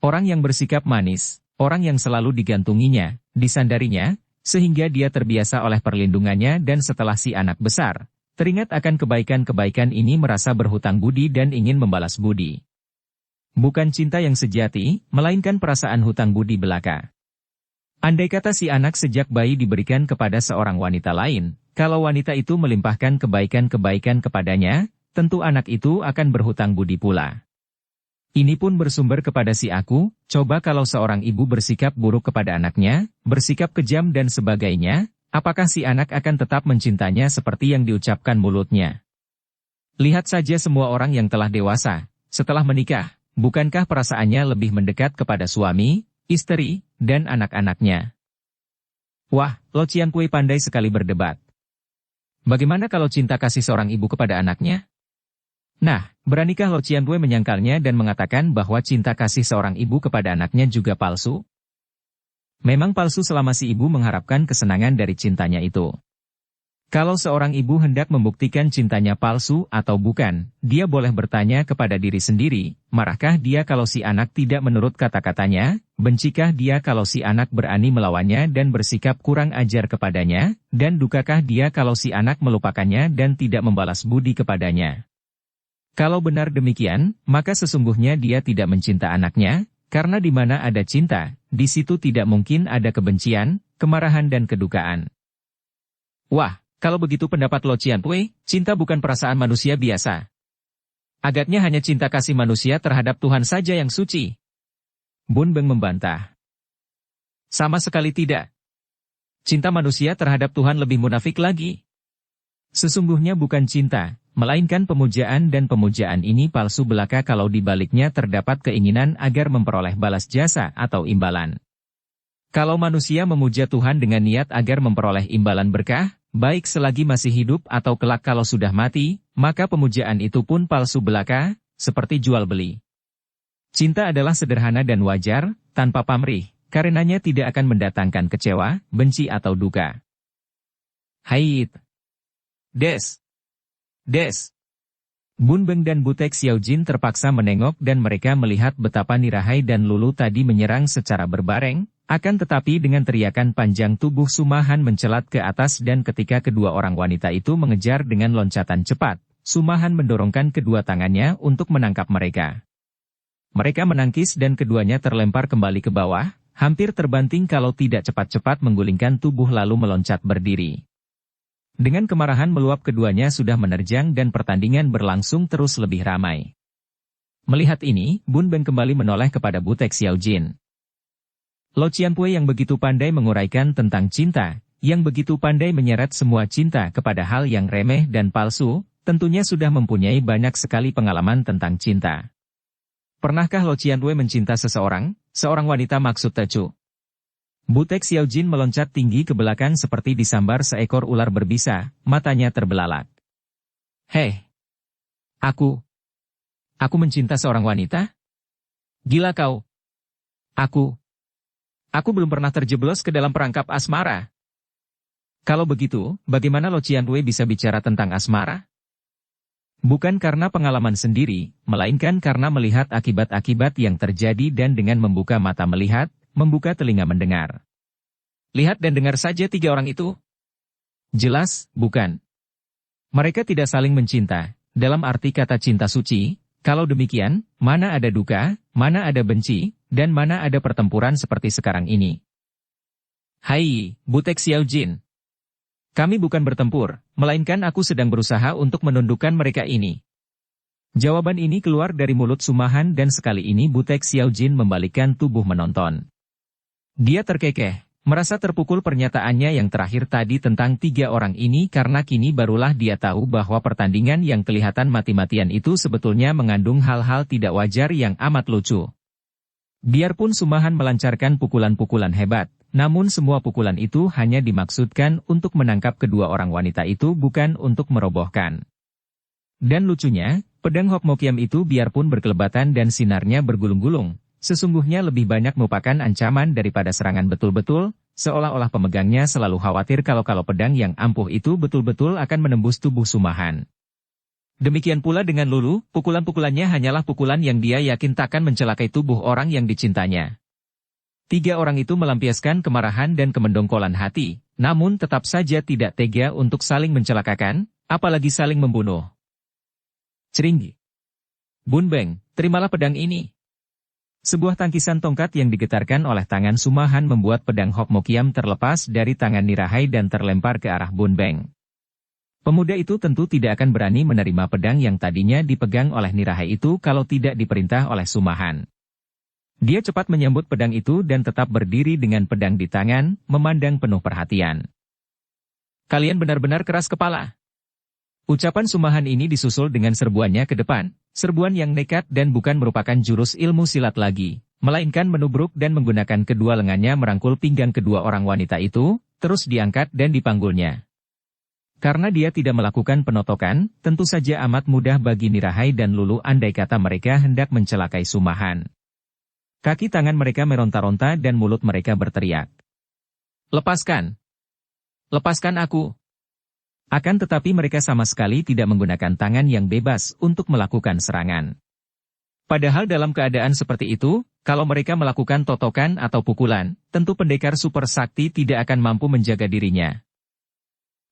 Orang yang bersikap manis, orang yang selalu digantunginya, disandarinya, sehingga dia terbiasa oleh perlindungannya dan setelah si anak besar, teringat akan kebaikan-kebaikan ini merasa berhutang budi dan ingin membalas budi. Bukan cinta yang sejati, melainkan perasaan hutang budi belaka. Andai kata si anak sejak bayi diberikan kepada seorang wanita lain, kalau wanita itu melimpahkan kebaikan-kebaikan kepadanya, tentu anak itu akan berhutang budi pula. Ini pun bersumber kepada si aku, coba kalau seorang ibu bersikap buruk kepada anaknya, bersikap kejam dan sebagainya, apakah si anak akan tetap mencintanya seperti yang diucapkan mulutnya? Lihat saja semua orang yang telah dewasa, setelah menikah, bukankah perasaannya lebih mendekat kepada suami, istri, dan anak-anaknya? Wah, Lo Qianwei pandai sekali berdebat. Bagaimana kalau cinta kasih seorang ibu kepada anaknya? Nah, beranikah Lo Qianwei menyangkalnya dan mengatakan bahwa cinta kasih seorang ibu kepada anaknya juga palsu? Memang palsu selama si ibu mengharapkan kesenangan dari cintanya itu. Kalau seorang ibu hendak membuktikan cintanya palsu atau bukan, dia boleh bertanya kepada diri sendiri, marahkah dia kalau si anak tidak menurut kata-katanya, bencikah dia kalau si anak berani melawannya dan bersikap kurang ajar kepadanya, dan dukakah dia kalau si anak melupakannya dan tidak membalas budi kepadanya. Kalau benar demikian, maka sesungguhnya dia tidak mencinta anaknya, karena di mana ada cinta, di situ tidak mungkin ada kebencian, kemarahan dan kedukaan. Wah! Kalau begitu pendapat Lo Qianwei, cinta bukan perasaan manusia biasa. Agaknya hanya cinta kasih manusia terhadap Tuhan saja yang suci. Bun Beng membantah. Sama sekali tidak. Cinta manusia terhadap Tuhan lebih munafik lagi. Sesungguhnya bukan cinta, melainkan pemujaan dan pemujaan ini palsu belaka kalau di baliknya terdapat keinginan agar memperoleh balas jasa atau imbalan. Kalau manusia memuja Tuhan dengan niat agar memperoleh imbalan berkah, baik selagi masih hidup atau kelak kalau sudah mati, maka pemujaan itu pun palsu belaka, seperti jual beli. Cinta adalah sederhana dan wajar, tanpa pamrih, karenanya tidak akan mendatangkan kecewa, benci atau duka. Hait. Des. Bun Beng dan Butek Xiaojin terpaksa menengok dan mereka melihat betapa Nirahai dan Lulu tadi menyerang secara berbareng, akan tetapi dengan teriakan panjang tubuh Sumahan mencelat ke atas dan ketika kedua orang wanita itu mengejar dengan loncatan cepat, Sumahan mendorongkan kedua tangannya untuk menangkap mereka. Mereka menangkis dan keduanya terlempar kembali ke bawah, hampir terbanting kalau tidak cepat-cepat menggulingkan tubuh lalu meloncat berdiri. Dengan kemarahan meluap keduanya sudah menerjang dan pertandingan berlangsung terus lebih ramai. Melihat ini, Bun Beng kembali menoleh kepada Butek Xiaojin. Lo Qianpui yang begitu pandai menguraikan tentang cinta, yang begitu pandai menyeret semua cinta kepada hal yang remeh dan palsu, tentunya sudah mempunyai banyak sekali pengalaman tentang cinta. Pernahkah Lo Qianpui mencinta seseorang wanita maksud Tecu? Butek Xiaojin meloncat tinggi ke belakang seperti disambar seekor ular berbisa, matanya terbelalak. Hei! Aku mencinta seorang wanita? Gila kau! Aku belum pernah terjeblos ke dalam perangkap asmara. Kalau begitu, bagaimana Lo Qianpui bisa bicara tentang asmara? Bukan karena pengalaman sendiri, melainkan karena melihat akibat-akibat yang terjadi dan dengan membuka mata melihat, membuka telinga mendengar. Lihat dan dengar saja tiga orang itu. Jelas, bukan. Mereka tidak saling mencinta, dalam arti kata cinta suci. Kalau demikian, mana ada duka, mana ada benci, dan mana ada pertempuran seperti sekarang ini. Hai, Butek Xiaojin. Kami bukan bertempur, melainkan aku sedang berusaha untuk menundukkan mereka ini. Jawaban ini keluar dari mulut Sumahan dan sekali ini Butek Xiaojin membalikkan tubuh menonton. Dia terkekeh, merasa terpukul pernyataannya yang terakhir tadi tentang tiga orang ini karena kini barulah dia tahu bahwa pertandingan yang kelihatan mati-matian itu sebetulnya mengandung hal-hal tidak wajar yang amat lucu. Biarpun Sumahan melancarkan pukulan-pukulan hebat, namun semua pukulan itu hanya dimaksudkan untuk menangkap kedua orang wanita itu bukan untuk merobohkan. Dan lucunya, pedang Hokmokiam itu biarpun berkelebatan dan sinarnya bergulung-gulung, sesungguhnya lebih banyak merupakan ancaman daripada serangan betul-betul, seolah-olah pemegangnya selalu khawatir kalau pedang yang ampuh itu betul-betul akan menembus tubuh Sumahan. Demikian pula dengan Lulu, pukulan-pukulannya hanyalah pukulan yang dia yakin takkan mencelakai tubuh orang yang dicintanya. Tiga orang itu melampiaskan kemarahan dan kemendongkolan hati, namun tetap saja tidak tega untuk saling mencelakakan, apalagi saling membunuh. Ceringgi. Bun Beng, terimalah pedang ini. Sebuah tangkisan tongkat yang digetarkan oleh tangan Sumahan membuat pedang Hokmokiam terlepas dari tangan Nirahai dan terlempar ke arah Bun Beng. Pemuda itu tentu tidak akan berani menerima pedang yang tadinya dipegang oleh Nirahai itu kalau tidak diperintah oleh Sumahan. Dia cepat menyambut pedang itu dan tetap berdiri dengan pedang di tangan, memandang penuh perhatian. Kalian benar-benar keras kepala. Ucapan Sumahan ini disusul dengan serbuannya ke depan, serbuan yang nekat dan bukan merupakan jurus ilmu silat lagi, melainkan menubruk dan menggunakan kedua lengannya merangkul pinggang kedua orang wanita itu, terus diangkat dan dipanggulnya. Karena dia tidak melakukan penotokan, tentu saja amat mudah bagi Nirahai dan Lulu andai kata mereka hendak mencelakai Sumahan. Kaki tangan mereka meronta-ronta dan mulut mereka berteriak. Lepaskan! Lepaskan aku! Akan tetapi mereka sama sekali tidak menggunakan tangan yang bebas untuk melakukan serangan. Padahal dalam keadaan seperti itu, kalau mereka melakukan totokan atau pukulan, tentu pendekar super sakti tidak akan mampu menjaga dirinya.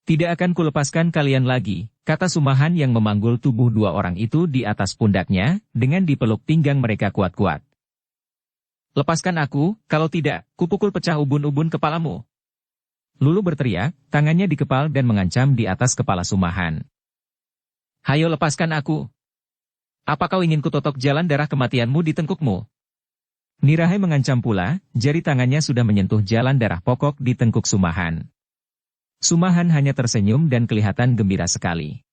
Tidak akan kulepaskan kalian lagi, kata Sumahan yang memanggul tubuh dua orang itu di atas pundaknya, dengan dipeluk pinggang mereka kuat-kuat. Lepaskan aku, kalau tidak, kupukul pecah ubun-ubun kepalamu. Lulu berteriak, tangannya dikepal dan mengancam di atas kepala Sumahan. Hayo lepaskan aku. Apa kau ingin kutotok jalan darah kematianmu di tengkukmu? Nirahai mengancam pula, jari tangannya sudah menyentuh jalan darah pokok di tengkuk Sumahan. Sumahan hanya tersenyum dan kelihatan gembira sekali.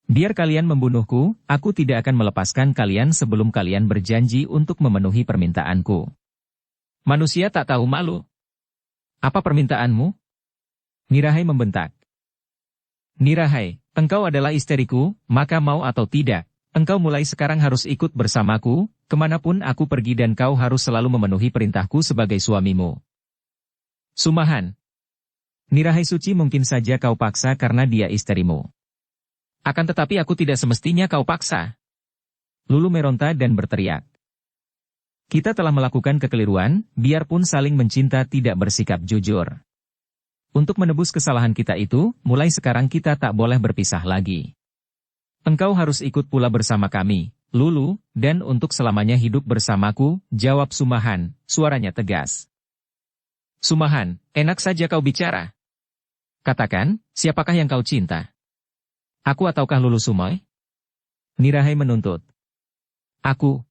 Biar kalian membunuhku, aku tidak akan melepaskan kalian sebelum kalian berjanji untuk memenuhi permintaanku. Manusia tak tahu malu. Apa permintaanmu? Nirahai membentak. Nirahai, engkau adalah istriku, maka mau atau tidak, engkau mulai sekarang harus ikut bersamaku, kemanapun aku pergi dan kau harus selalu memenuhi perintahku sebagai suamimu. Sumahan. Nirahai Suci mungkin saja kau paksa karena dia istrimu. Akan tetapi aku tidak semestinya kau paksa. Lulu meronta dan berteriak. Kita telah melakukan kekeliruan, biarpun saling mencinta tidak bersikap jujur. Untuk menebus kesalahan kita itu, mulai sekarang kita tak boleh berpisah lagi. Engkau harus ikut pula bersama kami, Lulu, dan untuk selamanya hidup bersamaku, jawab Sumahan, suaranya tegas. Sumahan, enak saja kau bicara. Katakan, siapakah yang kau cinta? Aku ataukah Lulu Sumoy? Nirahai menuntut. Aku.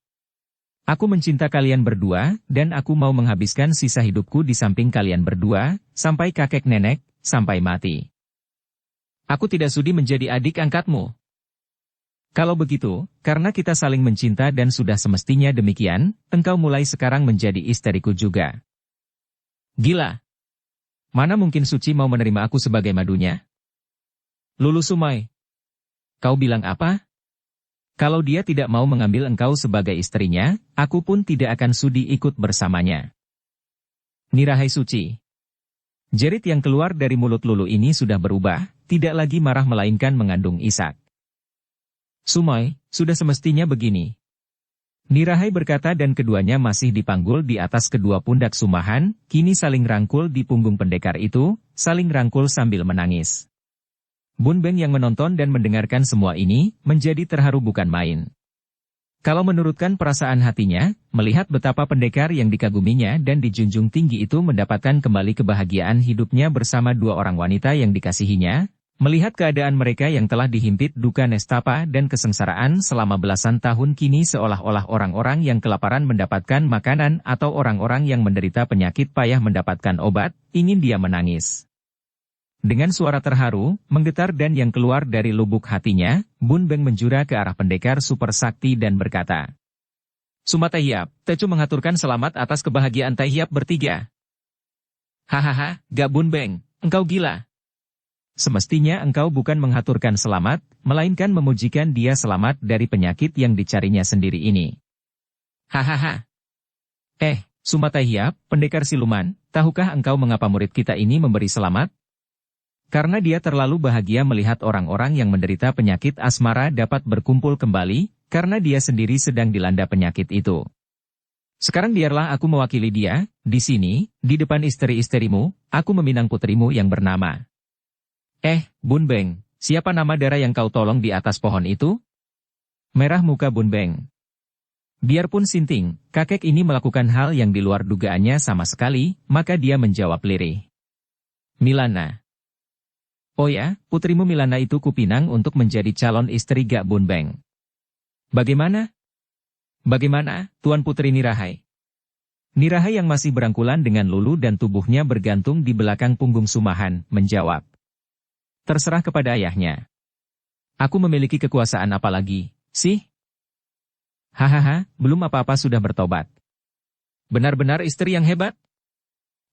Aku mencinta kalian berdua, dan aku mau menghabiskan sisa hidupku di samping kalian berdua, sampai kakek nenek, sampai mati. Aku tidak sudi menjadi adik angkatmu. Kalau begitu, karena kita saling mencinta dan sudah semestinya demikian, engkau mulai sekarang menjadi istriku juga. Gila. Mana mungkin Suci mau menerima aku sebagai madunya? Lulu Sumoy. Kau bilang apa? Kalau dia tidak mau mengambil engkau sebagai istrinya, aku pun tidak akan sudi ikut bersamanya. Nirahai Suci. Jerit yang keluar dari mulut Lulu ini sudah berubah, tidak lagi marah melainkan mengandung isak. Sumoy, sudah semestinya begini. Nirahai berkata dan keduanya masih dipanggul di atas kedua pundak Sumahan, kini saling rangkul di punggung pendekar itu, saling rangkul sambil menangis. Bun Beng yang menonton dan mendengarkan semua ini, menjadi terharu bukan main. Kalau menurutkan perasaan hatinya, melihat betapa pendekar yang dikaguminya dan dijunjung tinggi itu mendapatkan kembali kebahagiaan hidupnya bersama dua orang wanita yang dikasihinya, melihat keadaan mereka yang telah dihimpit duka nestapa dan kesengsaraan selama belasan tahun kini seolah-olah orang-orang yang kelaparan mendapatkan makanan atau orang-orang yang menderita penyakit payah mendapatkan obat, ingin dia menangis. Dengan suara terharu, menggetar dan yang keluar dari lubuk hatinya, Bun Beng menjura ke arah pendekar super sakti dan berkata, Suma Tahiap, Tecu mengaturkan selamat atas kebahagiaan Tahiap bertiga. Hahaha, gak Bun Beng, engkau gila. Semestinya engkau bukan mengaturkan selamat, melainkan memujikan dia selamat dari penyakit yang dicarinya sendiri ini. Hahaha. Suma Tahiap, pendekar siluman, tahukah engkau mengapa murid kita ini memberi selamat? Karena dia terlalu bahagia melihat orang-orang yang menderita penyakit asmara dapat berkumpul kembali, karena dia sendiri sedang dilanda penyakit itu. Sekarang biarlah aku mewakili dia, di sini, di depan istri-istrimu, aku meminang putrimu yang bernama. Bun Beng, siapa nama Dara yang kau tolong di atas pohon itu? Merah muka Bun Beng. Biarpun sinting, kakek ini melakukan hal yang di luar dugaannya sama sekali, maka dia menjawab lirih. Milana. Oh ya, putrimu Milana itu kupinang untuk menjadi calon istri Gak Bun Beng. Bagaimana? Bagaimana, Tuan Putri Nirahai? Nirahai yang masih berangkulan dengan Lulu dan tubuhnya bergantung di belakang punggung Sumahan, menjawab. Terserah kepada ayahnya. Aku memiliki kekuasaan apa lagi, sih? Hahaha, belum apa-apa sudah bertobat. Benar-benar istri yang hebat?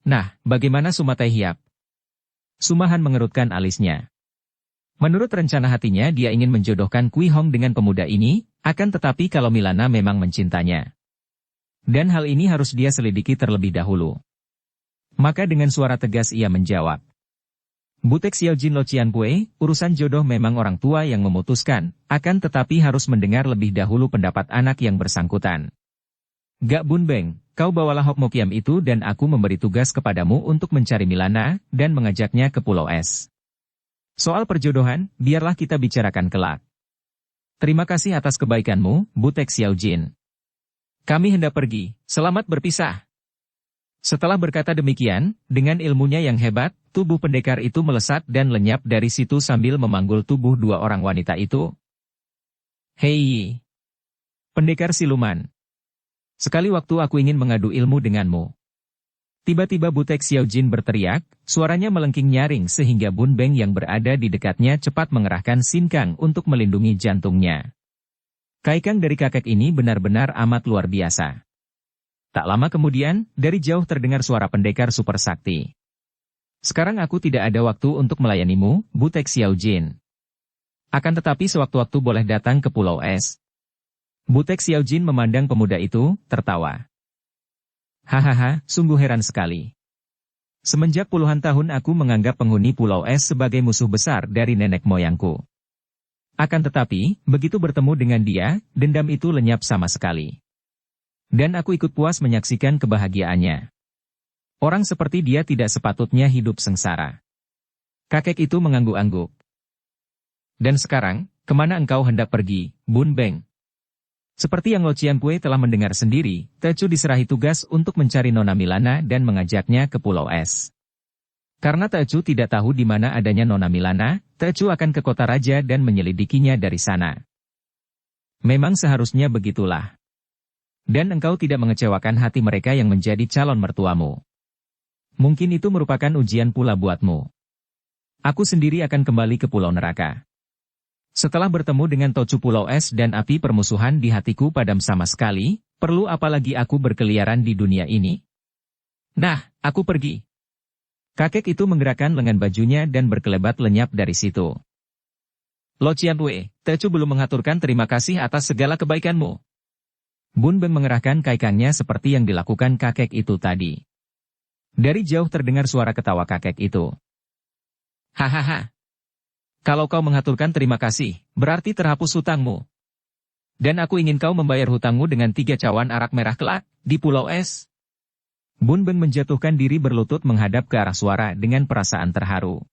Nah, bagaimana Suma Tahiap? Sumahan mengerutkan alisnya. Menurut rencana hatinya dia ingin menjodohkan Kui Hong dengan pemuda ini, akan tetapi kalau Milana memang mencintanya. Dan hal ini harus dia selidiki terlebih dahulu. Maka dengan suara tegas ia menjawab. Butek Xiao Jin Lo Cian Pue, urusan jodoh memang orang tua yang memutuskan, akan tetapi harus mendengar lebih dahulu pendapat anak yang bersangkutan. Gak Bun Beng, kau bawalah Hok Mokiam itu dan aku memberi tugas kepadamu untuk mencari Milana, dan mengajaknya ke Pulau Es. Soal perjodohan, biarlah kita bicarakan kelak. Terima kasih atas kebaikanmu, Butek Xiao Jin. Kami hendak pergi, selamat berpisah. Setelah berkata demikian, dengan ilmunya yang hebat, tubuh pendekar itu melesat dan lenyap dari situ sambil memanggul tubuh dua orang wanita itu. Hei! Pendekar siluman. Sekali waktu aku ingin mengadu ilmu denganmu. Tiba-tiba Butek Xiaojin berteriak, suaranya melengking nyaring sehingga Bun Beng yang berada di dekatnya cepat mengerahkan Xin Kang untuk melindungi jantungnya. Kaikang dari kakek ini benar-benar amat luar biasa. Tak lama kemudian, dari jauh terdengar suara pendekar super sakti. Sekarang aku tidak ada waktu untuk melayanimu, Butek Xiaojin. Akan tetapi sewaktu-waktu boleh datang ke Pulau Es. Butek Xiaojin memandang pemuda itu, tertawa. Hahaha, sungguh heran sekali. Semenjak puluhan tahun aku menganggap penghuni Pulau Es sebagai musuh besar dari nenek moyangku. Akan tetapi, begitu bertemu dengan dia, dendam itu lenyap sama sekali. Dan aku ikut puas menyaksikan kebahagiaannya. Orang seperti dia tidak sepatutnya hidup sengsara. Kakek itu mengangguk-angguk. Dan sekarang, kemana engkau hendak pergi, Bun Beng? Seperti yang Lo Ciankue telah mendengar sendiri, Tecu diserahi tugas untuk mencari Nona Milana dan mengajaknya ke Pulau Es. Karena Tecu tidak tahu di mana adanya Nona Milana, Tecu akan ke kota raja dan menyelidikinya dari sana. Memang seharusnya begitulah. Dan engkau tidak mengecewakan hati mereka yang menjadi calon mertuamu. Mungkin itu merupakan ujian pula buatmu. Aku sendiri akan kembali ke Pulau Neraka. Setelah bertemu dengan Tocu Pulau Es dan api permusuhan di hatiku padam sama sekali, perlu apalagi aku berkeliaran di dunia ini? Nah, aku pergi. Kakek itu menggerakkan lengan bajunya dan berkelebat lenyap dari situ. Lo Cianwei, Tecu belum mengaturkan terima kasih atas segala kebaikanmu. Bun Beng mengerahkan kaikangnya seperti yang dilakukan kakek itu tadi. Dari jauh terdengar suara ketawa kakek itu. Hahaha. Kalau kau mengaturkan terima kasih, berarti terhapus hutangmu. Dan aku ingin kau membayar hutangmu dengan 3 cawan arak merah kelak, di Pulau Es. Bun Beng menjatuhkan diri berlutut menghadap ke arah suara dengan perasaan terharu.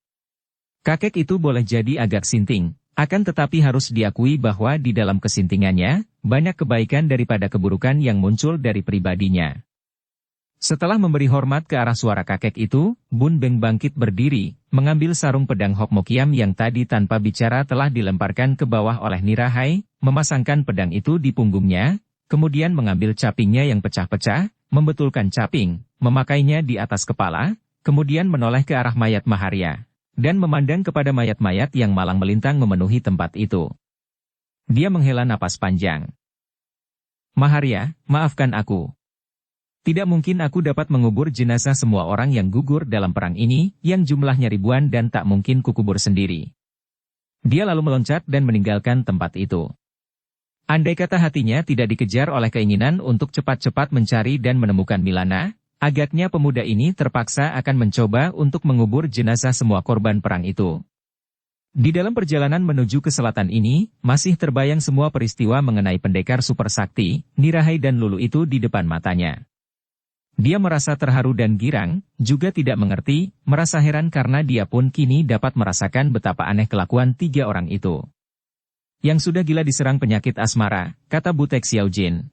Kakek itu boleh jadi agak sinting, akan tetapi harus diakui bahwa di dalam kesintingannya, banyak kebaikan daripada keburukan yang muncul dari pribadinya. Setelah memberi hormat ke arah suara kakek itu, Bun Beng bangkit berdiri, mengambil sarung pedang Hokmokiam yang tadi tanpa bicara telah dilemparkan ke bawah oleh Nirahai, memasangkan pedang itu di punggungnya, kemudian mengambil capingnya yang pecah-pecah, membetulkan caping, memakainya di atas kepala, kemudian menoleh ke arah mayat Maharia, dan memandang kepada mayat-mayat yang malang melintang memenuhi tempat itu. Dia menghela napas panjang. Maharia, maafkan aku. Tidak mungkin aku dapat mengubur jenazah semua orang yang gugur dalam perang ini, yang jumlahnya ribuan dan tak mungkin kukubur sendiri. Dia lalu meloncat dan meninggalkan tempat itu. Andai kata hatinya tidak dikejar oleh keinginan untuk cepat-cepat mencari dan menemukan Milana, agaknya pemuda ini terpaksa akan mencoba untuk mengubur jenazah semua korban perang itu. Di dalam perjalanan menuju ke selatan ini, masih terbayang semua peristiwa mengenai pendekar super sakti, Nirahai dan Lulu itu di depan matanya. Dia merasa terharu dan girang, juga tidak mengerti, merasa heran karena dia pun kini dapat merasakan betapa aneh kelakuan 3 orang itu. Yang sudah gila diserang penyakit asmara, kata Butek Xiaojin.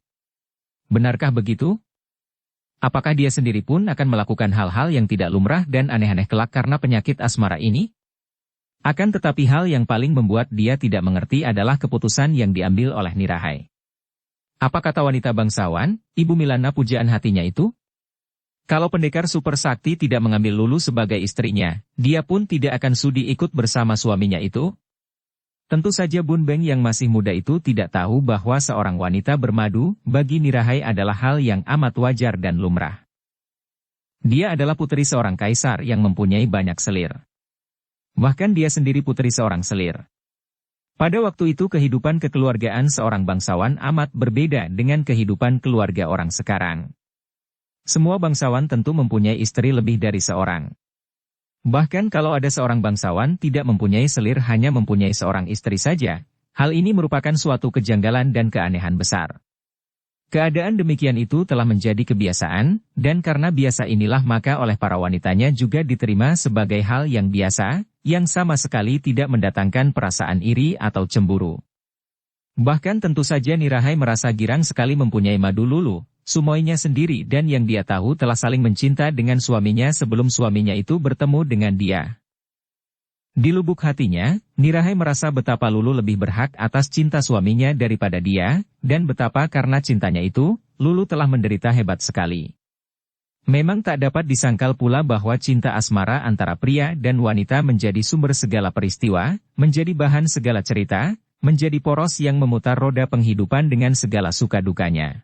Benarkah begitu? Apakah dia sendiri pun akan melakukan hal-hal yang tidak lumrah dan aneh-aneh kelak karena penyakit asmara ini? Akan tetapi hal yang paling membuat dia tidak mengerti adalah keputusan yang diambil oleh Nirahai. Apa kata wanita bangsawan, Ibu Milana pujaan hatinya itu? Kalau pendekar super sakti tidak mengambil Lulu sebagai istrinya, dia pun tidak akan sudi ikut bersama suaminya itu. Tentu saja Bun Beng yang masih muda itu tidak tahu bahwa seorang wanita bermadu, bagi Nirahai adalah hal yang amat wajar dan lumrah. Dia adalah putri seorang kaisar yang mempunyai banyak selir. Bahkan dia sendiri putri seorang selir. Pada waktu itu kehidupan kekeluargaan seorang bangsawan amat berbeda dengan kehidupan keluarga orang sekarang. Semua bangsawan tentu mempunyai istri lebih dari seorang. Bahkan kalau ada seorang bangsawan tidak mempunyai selir hanya mempunyai seorang istri saja, hal ini merupakan suatu kejanggalan dan keanehan besar. Keadaan demikian itu telah menjadi kebiasaan, dan karena biasa inilah maka oleh para wanitanya juga diterima sebagai hal yang biasa, yang sama sekali tidak mendatangkan perasaan iri atau cemburu. Bahkan tentu saja Nirahai merasa girang sekali mempunyai madu Lulu, sumoinya sendiri dan yang dia tahu telah saling mencinta dengan suaminya sebelum suaminya itu bertemu dengan dia. Di lubuk hatinya, Nirahai merasa betapa Lulu lebih berhak atas cinta suaminya daripada dia, dan betapa karena cintanya itu, Lulu telah menderita hebat sekali. Memang tak dapat disangkal pula bahwa cinta asmara antara pria dan wanita menjadi sumber segala peristiwa, menjadi bahan segala cerita, menjadi poros yang memutar roda penghidupan dengan segala suka dukanya.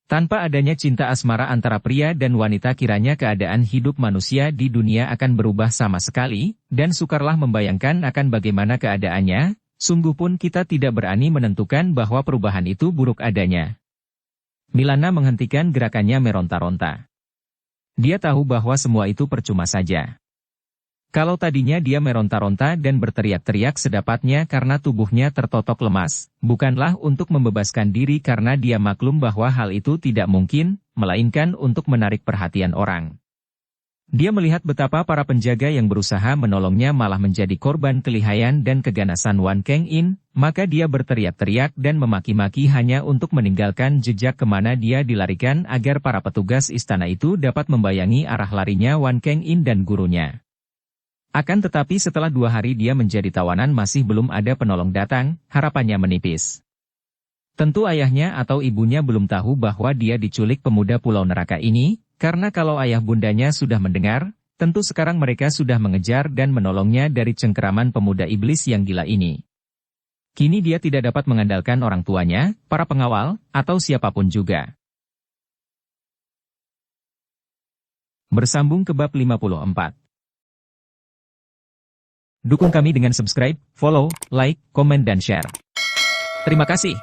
Tanpa adanya cinta asmara antara pria dan wanita kiranya keadaan hidup manusia di dunia akan berubah sama sekali, dan sukarlah membayangkan akan bagaimana keadaannya, sungguh pun kita tidak berani menentukan bahwa perubahan itu buruk adanya. Milana menghentikan gerakannya meronta-ronta. Dia tahu bahwa semua itu percuma saja. Kalau tadinya dia meronta-ronta dan berteriak-teriak sedapatnya karena tubuhnya tertotok lemas, bukanlah untuk membebaskan diri karena dia maklum bahwa hal itu tidak mungkin, melainkan untuk menarik perhatian orang. Dia melihat betapa para penjaga yang berusaha menolongnya malah menjadi korban kelihayan dan keganasan Wan Keng In, maka dia berteriak-teriak dan memaki-maki hanya untuk meninggalkan jejak kemana dia dilarikan agar para petugas istana itu dapat membayangi arah larinya Wan Keng In dan gurunya. Akan tetapi setelah 2 hari dia menjadi tawanan masih belum ada penolong datang, harapannya menipis. Tentu ayahnya atau ibunya belum tahu bahwa dia diculik pemuda Pulau Neraka ini, karena kalau ayah bundanya sudah mendengar, tentu sekarang mereka sudah mengejar dan menolongnya dari cengkeraman pemuda iblis yang gila ini. Kini dia tidak dapat mengandalkan orang tuanya, para pengawal, atau siapapun juga. Bersambung ke bab 54. Dukung kami dengan subscribe, follow, like, komen dan share. Terima kasih.